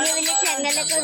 വലിയ ചെങ്ങലൊക്കെ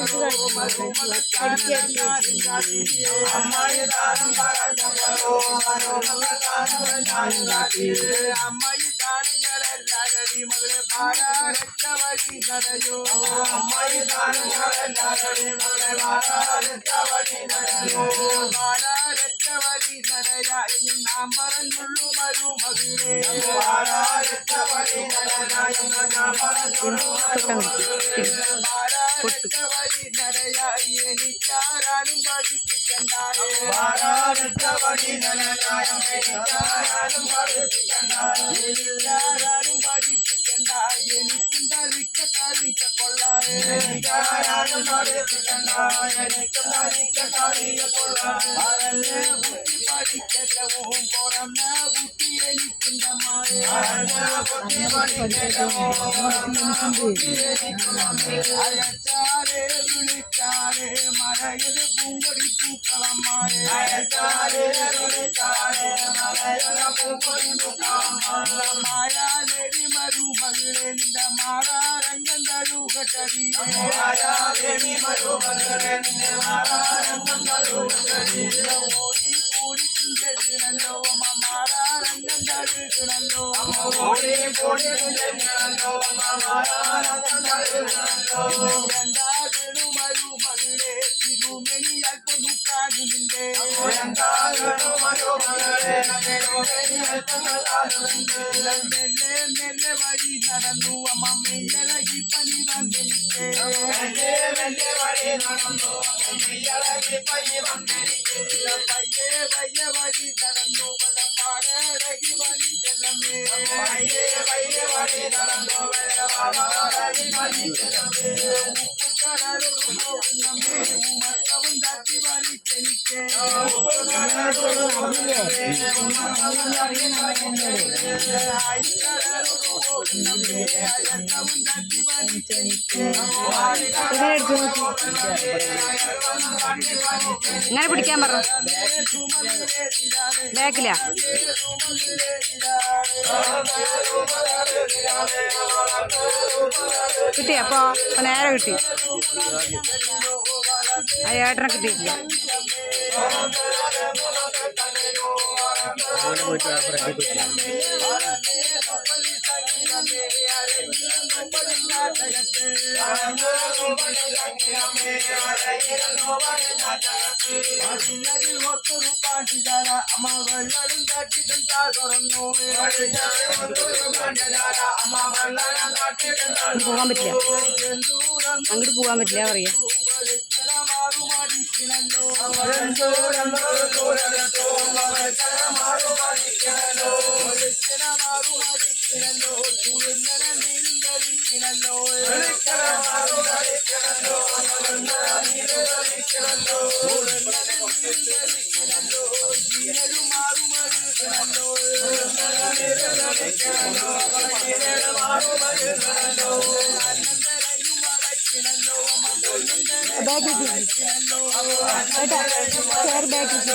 ഇങ്ങനെ പിടിക്കാൻ പറഞ്ഞു ബാക്കിലാ കിട്ടി. അപ്പൊ നേരെ കിട്ടി. ആ ഏട്ടനെ കിട്ടിയിട്ടില്ല. പോകാൻ പറ്റില്ല, അങ്ങോട്ട് പോകാൻ പറ്റില്ല പറയാ. ഷെയർ ബാറ്ററി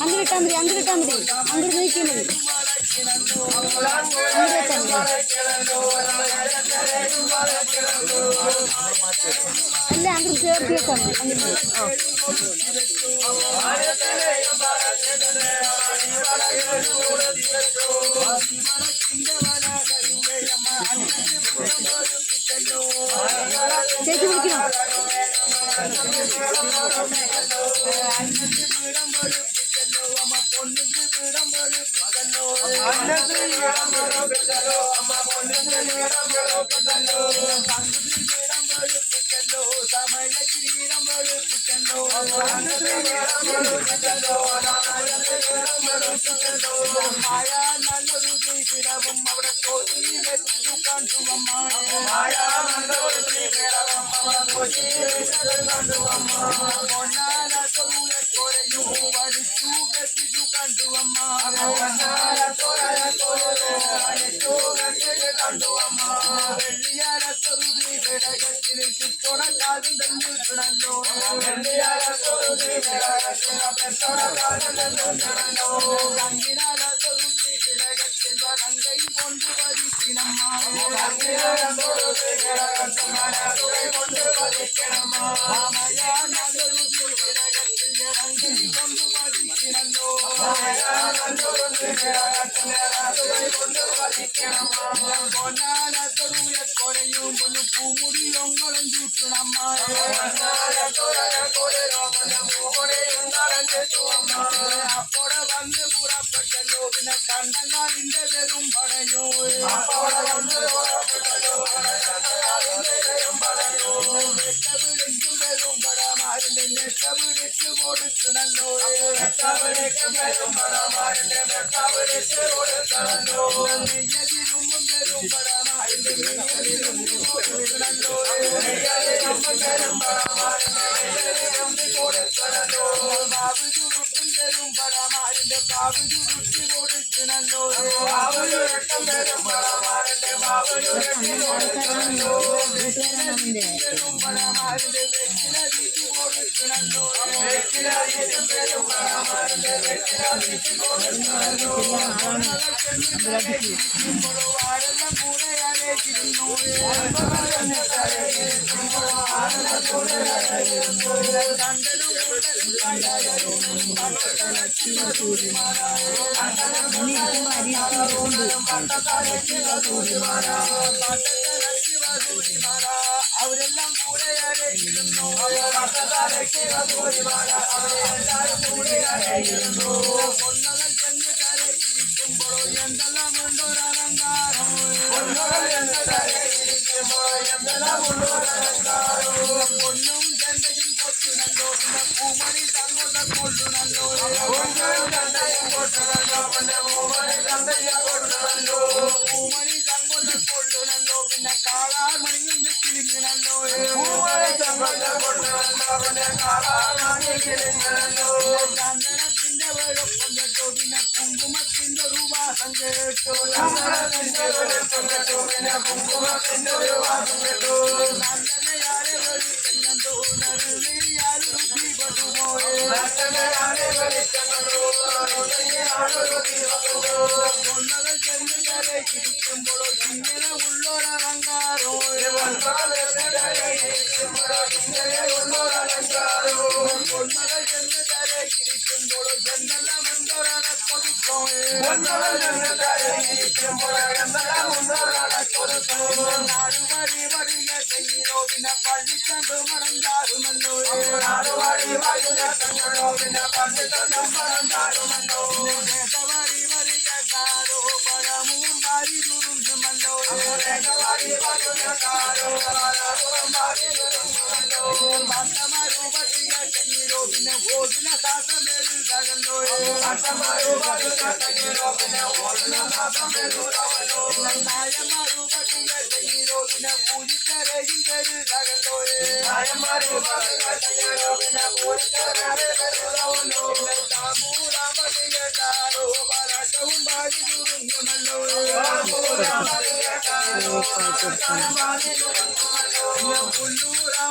അങ്ങനെ ഇട്ടാൽ മതി അങ്ങോട്ട് ഇട്ടാൽ മതി അങ്ങോട്ട് നോക്കിയാൽ മതി അല്ല അങ്ങോട്ട് ചേർത്ത് വെക്കാൻ മതി അങ്ങോട്ട് ചേച്ചി വിളിക്കണം അവരെല്ലാം കൂടെയായിരുന്നു പൊന്നകൾ ചെന്ന് കരയിരിക്കുമ്പോൾ എന്തെല്ലാം ഉണ്ടൊരലങ്കാരം പൊന്നും ചെണ്ടയും കൊട്ടുനല്ലോ പിന്നെ പൂമണി തങ്കൊണ്ട കൊള്ളുനല്ലോ പൂമണി തങ്കൊണ്ട കൊള്ളുനല്ലോ പിന്നെ കാളാർ മണിയും വിട്ടിരിക്കണല്ലോ ചന്ദനത്തിന്റെ വെളുപ്പൊണ്ടോ പിന്നെ കുങ്കുമത്തിന്റെ രൂപാസം കേട്ടോ നന്ദനയാരെ വെളിച്ചെന്നോ നറുയാൽ പൊന്നകൾ ചെന്ന് കരയിരിക്കുമ്പോഴോ ഇങ്ങനെ ഉള്ളൊരലങ്കാരോ പൊന്നകൾ ചെന്ന് കരയിരിക്കുമ്പോഴോ എന്തെല്ലാം ഉണ്ടൊരടക്കൊതുക്കോ നാടുവഴി വഴിയ ചെയ്യോ പിന്നെ പള്ളിക്കണ്ട് മടങ്ങാറുമല്ലോ ദേശവഴി വരികക്കാരോ പരമും വാരി ദുരുമല്ലോ ഭക്തമാരൂപത്തിയ ചെയ്യോ പിന്നെ ഓതിന സാധനമേൽ തകല്ലോ നായമാരൂപത്തിയ ചെയ്യോ പിന്നെ പൂജിക്കരയും പേര് തകല്ലോ താമൂരാമതിയാരോ പരാട്ടവും വാരി ദുരുമല്ലോ പുല്ലൂരാ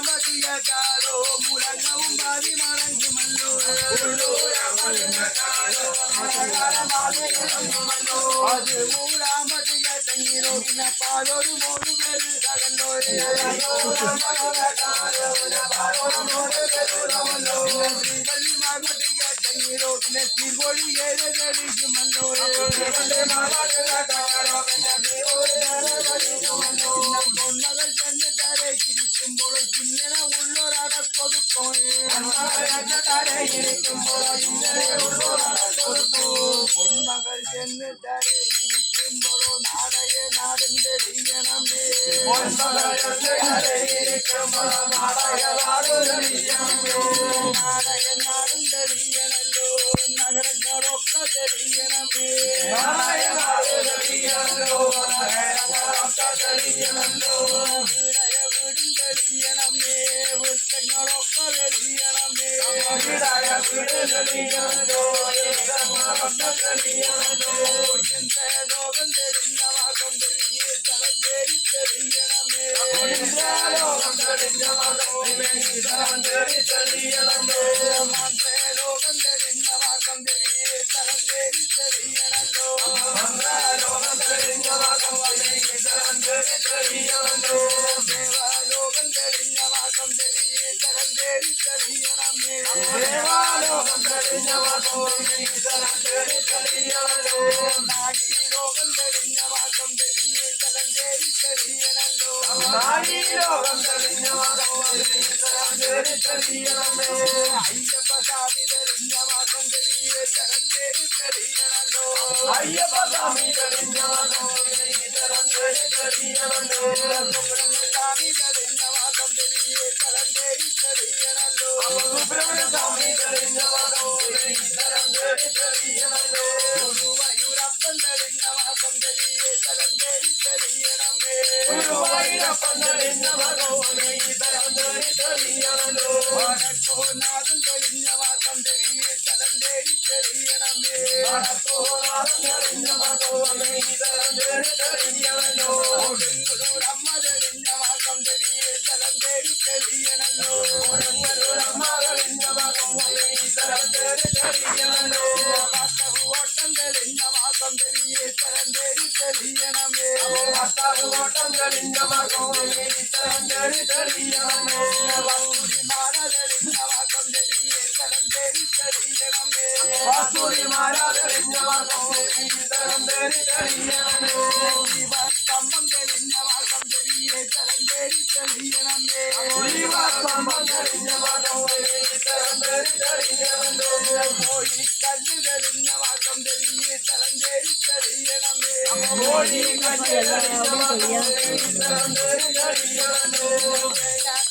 அது மூடாமதிய தண்ணீரோகின பாலோடு மூடு பேரு தகந்தோரே ஸ்ரீவல்லி மாமதிய தண்ணீரோகின தீர்வொழி ஏறி மன்னோரே பொன்னகள் சென்னதாரே கிரிக்கும்போது சின்னன உள்ளோராட கொடுக்கும் பொன்மகள் சென்னதாரே இருக்கும்போது நாடைய நாடுந்தெளியனமே நாடைய நாடுந்தெளியனல்லோ நகரங்களொக்க தெளியனமே விடுந்தெளியனமே விட்டங்களொக்க தெளியனமே லோகம் தெரிஞ்சவாக்கம் தெரிய தலந்தேரி தெரியனமே லோகம் தெரிஞ்சவாக்கம் தெரிய தலந்தேரி தெரியனோ லோகம் தெரிஞ்சவாக்கம் தெரிய தலந்தேரி தெரியனமே நாகி லோகம் தெரிஞ்சவாக்கம் தெரிய தலந்தேரி தெரியனோ ஐயப்ப சாமி தெரிஞ்சவாக்கம் தெரிய தலந்தேரி தெரியனோ ஐயப்ப சாமி தெரிஞ்சவாக்கம் சாமி தெரிஞ்சவாக்கம் தெரிய தலந்தேரி தெரியனோ குருவாயூரப்பன் தெரிஞ்சவாக்கம் தெரிய தலந்தேரி தெரியனமே வடக்கோநாதன் தெரிஞ்சவாக்கம் தெரிய தலந்தேரி தெரியனமே அம்மா தெரிஞ்சவாக்கம் தெரிய தலந்தேரி தெரியனோ ஓட்டம் தெரிஞ்சவாக்கம் தெரிய தலந்தேரி தெரியனமே வாசூரி மாலா தெரிஞ்சவாக்கம் தெரிய தலந்தேரி தெரியனமே கம்பம் தெரிஞ்சவாக்கம் தெரிய தலந்தேரி தெரியனமே கோழி கல்லு தெரிஞ்சவாக்கம் தெரிய தலந்தேரி தெரியனமே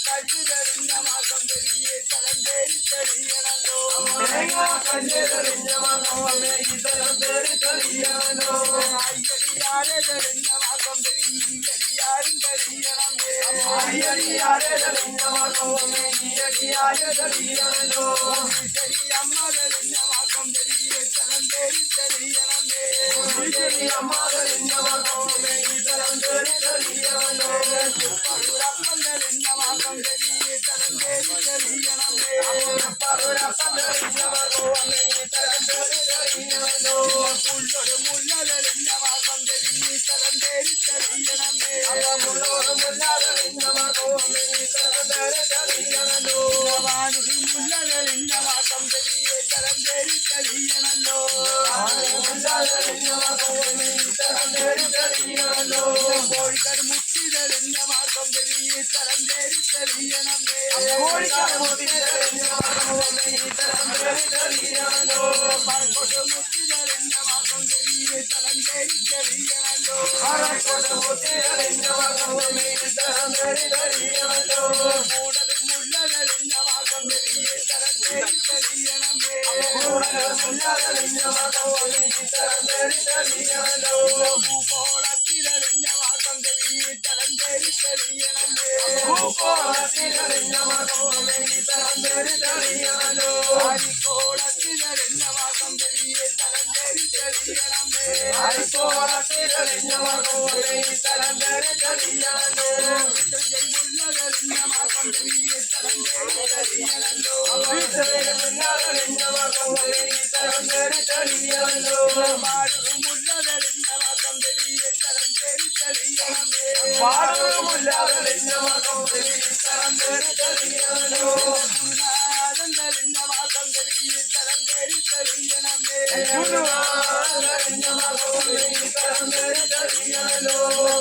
கல்லு தெரிஞ்சவாக்கம் தெரிய தலந்தேரி தெரியனோ ஐயடியாரே தெரிஞ்சவாக்கம் தெரிய யாரும் தெரியனமே சரி அம்மா தெரிஞ்சவாக்கம் தெரிய தலந்தேரி தெரியனமே அப்பன் தெரிஞ்சவாக்கம் தெரிய தலந்தேரி தெரியனமே உள்ளொரு முள்ள தெரிஞ்சவாக்கம் தெரிய தலந்தேரி தெரியனமே வானுடி முள்ள தெரிஞ்சவாக்கம் தெரிய தலந்தேரி தெரியனோ கோழிக்கரு முத்தி தெரிஞ்சவாக்கம் தெரிய தலந்தேரி தெரியனமே பறக்கொட்டு முத்தி தெரிஞ்சவாக்கம் தெரிய தலந்தேரி தெரியனோ கூடல் முள்ள தெரிஞ்சவாக்கம் தெரிய தலந்தேரி தெரியனமே பூகோளத்தில் தெரிஞ்சவாக்கம் தெரிய தலந்தேரி தெரியனமே ஹரிகோளத்தில் தெரிஞ்சவாக்கம் தெரிய தலந்தேரி தெரியனமே முள்ள தெரிஞ்சவாக்கம் தெரிய தலந்தேரி தெரியனோ பாடு முள்ளதறிந்த வாக்கம் தெரிய தரந்தேறி தெரியணமே குருநாதன் தறிந்த வாக்கம் தெரிய தரந்தேறி தெரியணமே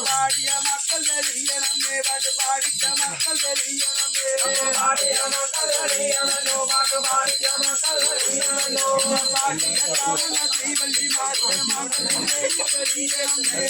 பாடிய மக்கள் தெரியணமே பாட்டு பாடித்த மக்கள் தெரியணமே பாடிய காமன தீவல்லி மாறிய மக்கள் தெரியணமே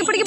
பிடிக்க